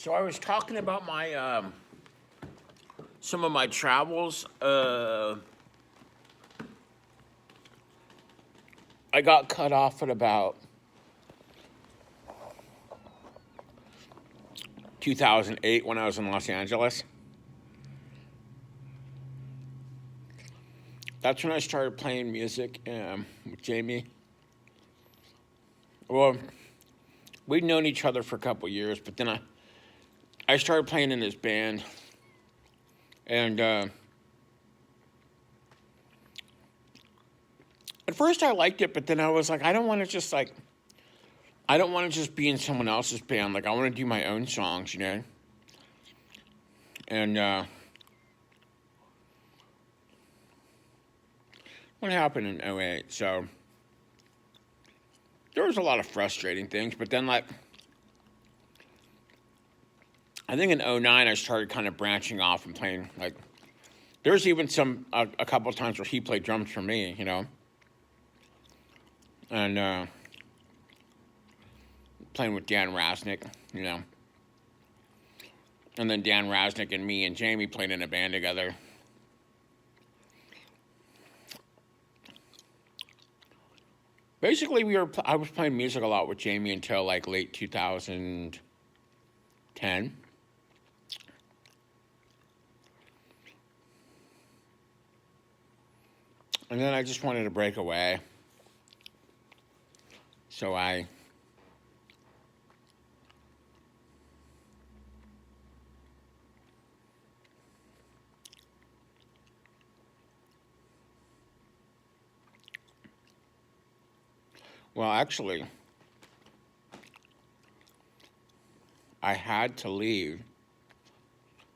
So I was talking about my some of my travels. I got cut off at about 2008 when I was in Los Angeles. That's when I started playing music with Jamie. Well, we'd known each other for a couple years, but then I started playing in his band, and at first I liked it, but then I was like, I don't want to just be in someone else's band. Like I want to do my own songs, you know. And what happened in '08? So there was a lot of frustrating things, but then like I think in '09 I started kind of branching off and playing like there's even a couple of times where he played drums for me, you know, and playing with Dan Rasnick, you know, and then Dan Rasnick and me and Jamie played in a band together. Basically, I was playing music a lot with Jamie until like late 2010. And then I just wanted to break away. So well, actually, I had to leave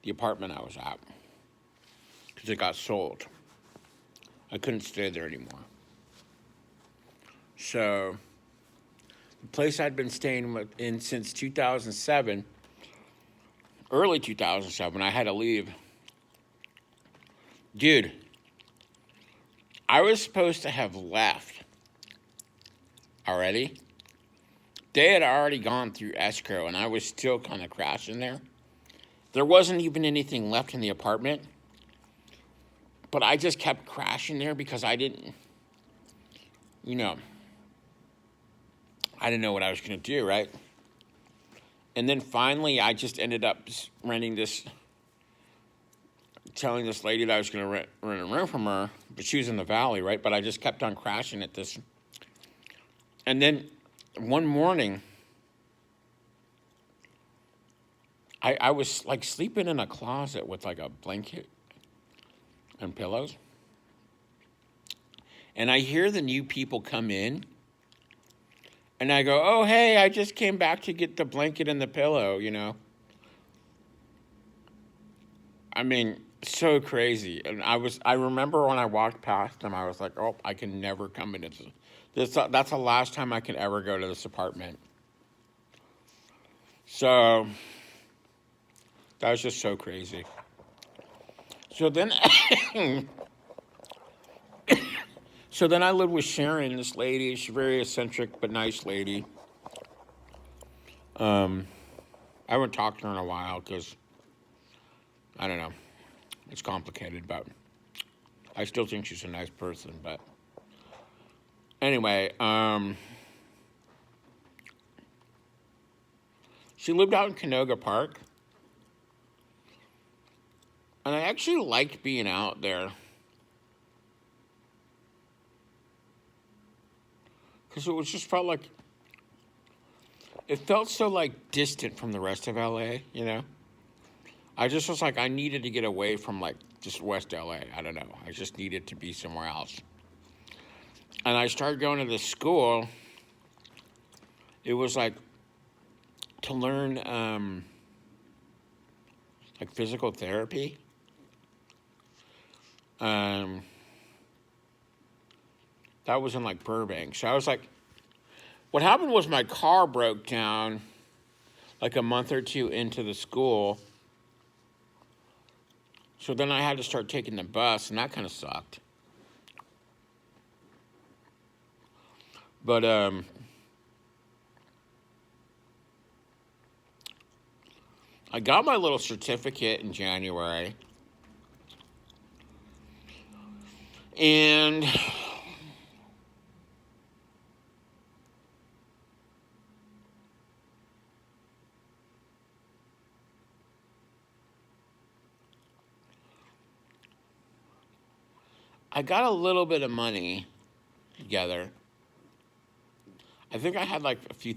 the apartment I was at because it got sold. I couldn't stay there anymore. So the place I'd been staying in since 2007, early 2007, I had to leave. Dude, I was supposed to have left already. They had already gone through escrow, and I was still kind of crashing there. There wasn't even anything left in the apartment, but I just kept crashing there because I didn't, you know, I didn't know what I was going to do, right? And then finally, I just ended up telling this lady that I was going to rent a room from her, but she was in the valley, right? But I just kept on crashing at this. And then one morning, I was like sleeping in a closet with like a blanket and pillows. And I hear the new people come in. And I go, oh, hey, I just came back to get the blanket and the pillow, you know. I mean, so crazy. And I remember when I walked past them, I was like, oh, I can never come into this. That's the last time I can ever go to this apartment. So that was just so crazy. So then, so then I lived with Sharon, this lady. She's a very eccentric but nice lady. I haven't talked to her in a while because I don't know. It's complicated, but I still think she's a nice person. But anyway, she lived out in Canoga Park, and I actually liked being out there because it was just felt like it felt so like distant from the rest of LA, you know. I just was like I needed to get away from like just West LA. I don't know. I just needed to be somewhere else. And I started going to this school. It was like to learn like physical therapy. Um, that was in like Burbank. So I was like, what happened was my car broke down like a month or two into the school. So then I had to start taking the bus, and that kind of sucked. But I got my little certificate in January, and I got a little bit of money together. I think I had like a few